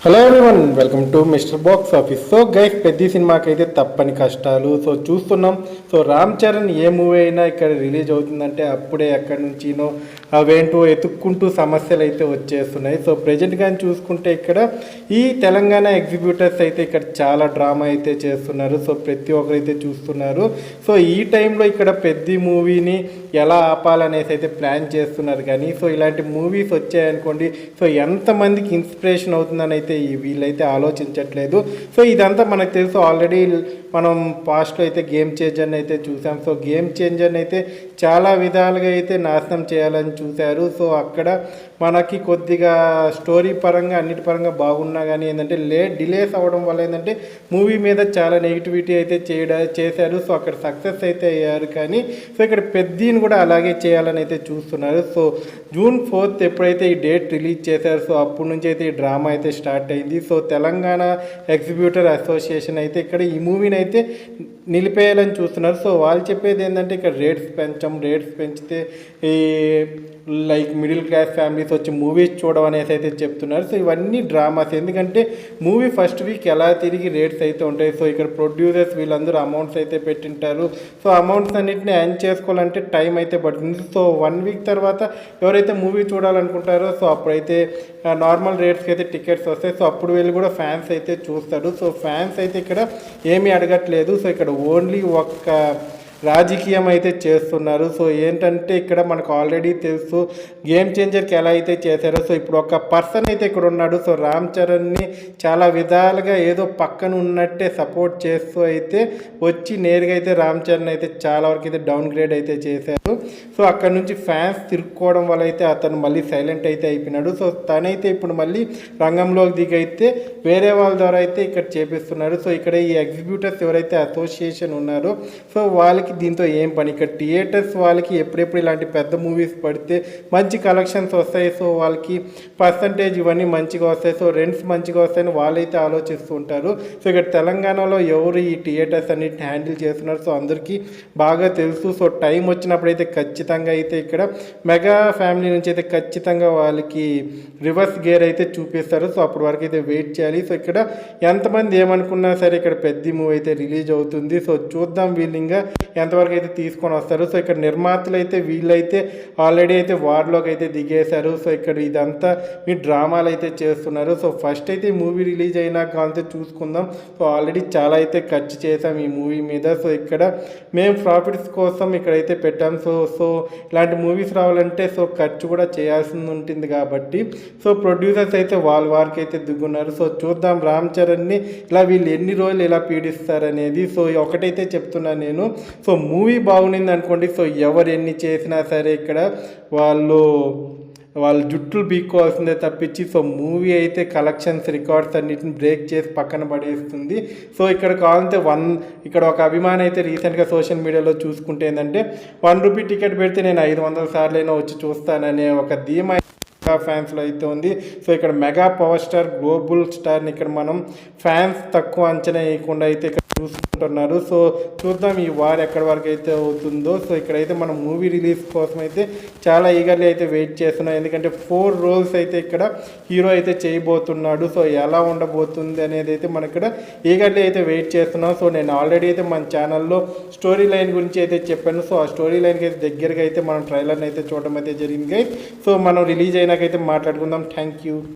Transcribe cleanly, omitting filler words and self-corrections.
Hello everyone, welcome to mister box office. So guys, పెద్ద సినిమాకి అయితే తప్పని కష్టాలు. సో చూస్తున్నాం. సో రామ్ చరణ్ ఏ మూవీ అయినా ఇక్కడ రిలీజ్ అవుతుందంటే అప్పుడే ఎక్కడి నుంచినో అవేంటో ఎతుక్కుంటూ సమస్యలు అయితే వచ్చేస్తున్నాయి. సో ప్రజెంట్ కానీ చూసుకుంటే ఇక్కడ ఈ తెలంగాణ ఎగ్జిబ్యూటర్స్ అయితే ఇక్కడ చాలా డ్రామా అయితే చేస్తున్నారు. సో ప్రతి ఒక్కరైతే చూస్తున్నారు. సో ఈ టైంలో ఇక్కడ పెద్ద మూవీని ఎలా ఆపాలనేసి అయితే ప్లాన్ చేస్తున్నారు. కానీ సో ఇలాంటి మూవీస్ వచ్చాయనుకోండి, సో ఎంతమందికి ఇన్స్పిరేషన్ అవుతుందని అయితే వీళ్ళైతే ఆలోచించట్లేదు. సో ఇదంతా మనకు తెలుసు. ఆల్రెడీ మనం పాస్ట్లో అయితే గేమ్ చేంజర్ని అయితే చూసాం. సో గేమ్ చేంజర్ని అయితే చాలా విధాలుగా అయితే నాశనం చేయాలని చూశారు. సో అక్కడ మనకి కొద్దిగా స్టోరీ పరంగా అన్నిటి పరంగా బాగున్నా కానీ ఏంటంటే డిలేస్ అవ్వడం వల్ల ఏంటంటే మూవీ మీద చాలా నెగిటివిటీ అయితే చేశారు. సో అక్కడ సక్సెస్ అయితే అయ్యారు. కానీ సో ఇక్కడ పెద్దీని కూడా అలాగే చేయాలని అయితే చూస్తున్నారు. సో June 4th ఎప్పుడైతే ఈ డేట్ రిలీజ్ చేశారు, సో అప్పటి నుంచి అయితే ఈ డ్రామా అయితే స్టార్ట్ అయింది. సో తెలంగాణ ఎగ్జిబ్యూటర్ అసోసియేషన్ అయితే ఇక్కడ ఈ మూవీని అయితే నిలిపేయాలని చూస్తున్నారు. సో వాళ్ళు చెప్పేది ఏంటంటే ఇక్కడ రేట్స్ పెంచితే ఈ లైక్ మిడిల్ క్లాస్ ఫ్యామిలీస్ వచ్చి మూవీస్ చూడడం అనేసి అయితే చెప్తున్నారు. సో ఇవన్నీ డ్రామాస్. ఎందుకంటే మూవీ ఫస్ట్ వీక్ ఎలా తిరిగి రేట్స్ అయితే ఉంటాయి. సో ఇక్కడ ప్రొడ్యూసర్స్ వీళ్ళందరూ అమౌంట్స్ అయితే పెట్టింటారు. సో అమౌంట్స్ అన్నింటినీ ఎర్న్ చేసుకోవాలంటే టైం అయితే పడుతుంది. సో 1 వీక్ తర్వాత ఎవరైతే మూవీ చూడాలనుకుంటారో సో అప్పుడైతే నార్మల్ రేట్స్కి అయితే టికెట్స్ వస్తాయి. సో అప్పుడు వెళ్ళి కూడా ఫ్యాన్స్ అయితే చూస్తారు. సో ఫ్యాన్స్ అయితే ఇక్కడ ఏమీ అడగట్లేదు. సో ఇక్కడ ఓన్లీ ఒక్క రాజకీయం అయితే చేస్తున్నారు. సో ఏంటంటే ఇక్కడ మనకు ఆల్రెడీ తెలుసు గేమ్ చేంజర్కి ఎలా అయితే చేశారో. సో ఇప్పుడు ఒక పర్సన్ అయితే ఇక్కడ ఉన్నాడు. సో రామ్ చరణ్ని చాలా విధాలుగా ఏదో పక్కన ఉన్నట్టే సపోర్ట్ చేస్తూ అయితే వచ్చి నేరుగా అయితే రామ్ చరణ్ అయితే చాలా వరకు అయితే డౌన్ గ్రేడ్ అయితే చేశారు. సో అక్కడ నుంచి ఫ్యాన్స్ తిరుక్కోవడం వల్ల అయితే అతను మళ్ళీ సైలెంట్ అయితే అయిపోయినాడు. సో తనైతే ఇప్పుడు మళ్ళీ రంగంలోకి దిగైతే వేరే వాళ్ళ ద్వారా అయితే ఇక్కడ చేపిస్తున్నారు. సో ఇక్కడ ఈ ఎగ్జిబ్యూటర్స్ ఎవరైతే అసోసియేషన్ ఉన్నారో సో వాళ్ళకి దీంతో ఏం పని. ఇక్కడ థియేటర్స్ వాళ్ళకి ఎప్పుడెప్పుడు ఇలాంటి పెద్ద మూవీస్ పడితే మంచి కలెక్షన్స్ వస్తాయి. సో వాళ్ళకి పర్సంటేజ్ ఇవన్నీ మంచిగా వస్తాయి. సో రెంట్స్ మంచిగా వస్తాయని వాళ్ళైతే ఆలోచిస్తూ ఉంటారు. సో ఇక్కడ తెలంగాణలో ఎవరు ఈ థియేటర్స్ అన్నిటిని హ్యాండిల్ చేస్తున్నారు సో అందరికీ బాగా తెలుసు. సో టైం వచ్చినప్పుడైతే ఖచ్చితంగా అయితే ఇక్కడ మెగా ఫ్యామిలీ నుంచి అయితే ఖచ్చితంగా వాళ్ళకి రివర్స్ గేర్ అయితే చూపిస్తారు. సో అప్పటి వరకు అయితే వెయిట్ చేయాలి. సో ఇక్కడ ఎంతమంది ఏమనుకున్నా సరే ఇక్కడ పెద్ద మూవీ అయితే రిలీజ్ అవుతుంది. సో చూద్దాం వీళ్ళు ఇంకా ఎంతవరకు అయితే తీసుకొని వస్తారు. సో ఇక్కడ నిర్మాతలు అయితే వీళ్ళైతే ఆల్రెడీ అయితే వార్లోకి అయితే దిగేశారు. సో ఇక్కడ ఇదంతా మీ డ్రామాలు అయితే చేస్తున్నారు. సో ఫస్ట్ అయితే ఈ మూవీ రిలీజ్ అయినాక అంతే చూసుకుందాం. సో ఆల్రెడీ చాలా అయితే ఖర్చు చేసాం ఈ మూవీ మీద. సో ఇక్కడ మేము ప్రాఫిట్స్ కోసం ఇక్కడైతే పెట్టాం. సో ఇలాంటి మూవీస్ రావాలంటే సో ఖర్చు కూడా చేయాల్సి ఉంటుంది కాబట్టి సో ప్రొడ్యూసర్స్ అయితే వాళ్ళ వారికి అయితే దిగున్నారు. సో చూద్దాం రామ్ చరణ్ని ఇలా వీళ్ళు ఎన్ని రోజులు ఇలా పీడిస్తారనేది. సో ఒకటైతే చెప్తున్నాను నేను. సో మూవీ బాగుంది అనుకోండి, సో ఎవరు ఎన్ని చేసినా సరే ఇక్కడ వాళ్ళ జుట్టులు బీక్కోవాల్సిందే తప్పించి సో మూవీ అయితే కలెక్షన్స్ రికార్డ్స్ అన్నిటిని బ్రేక్ చేసి పక్కన పడేస్తుంది. సో ఇక్కడ కావాలంటే ఇక్కడ ఒక అభిమాని అయితే రీసెంట్గా సోషల్ మీడియాలో చూసుకుంటే ఏంటంటే ₹1 టికెట్ పెడితే నేను 500 సార్లైనా వచ్చి చూస్తాననే ఒక ధీమా ఫ్యాన్స్లో అయితే ఉంది. సో ఇక్కడ మెగా పవర్ స్టార్ గ్లోబల్ స్టార్ని ఇక్కడ మనం ఫ్యాన్స్ తక్కువ అంచనా వేయకుండా అయితే ఇక్కడ చూసుకుంటున్నారు. సో చూద్దాం ఈ వార్ ఎక్కడి వరకు అయితే అవుతుందో. సో ఇక్కడైతే మనం మూవీ రిలీజ్ కోసం అయితే చాలా ఈగర్లీ అయితే వెయిట్ చేస్తున్నాం. ఎందుకంటే 4 రోల్స్ అయితే ఇక్కడ హీరో అయితే చేయబోతున్నాడు. సో ఎలా ఉండబోతుంది అనేది అయితే మనం ఇక్కడ ఈగర్లీ అయితే వెయిట్ చేస్తున్నాం. సో నేను ఆల్రెడీ అయితే మన ఛానల్లో స్టోరీ లైన్ గురించి అయితే చెప్పాను. సో ఆ స్టోరీ లైన్కి అయితే దగ్గరగా అయితే మనం ట్రైలర్ని అయితే చూడడం అయితే జరిగింది. సో మనం రిలీజ్ అయినాకైతే మాట్లాడుకుందాం. Thank you.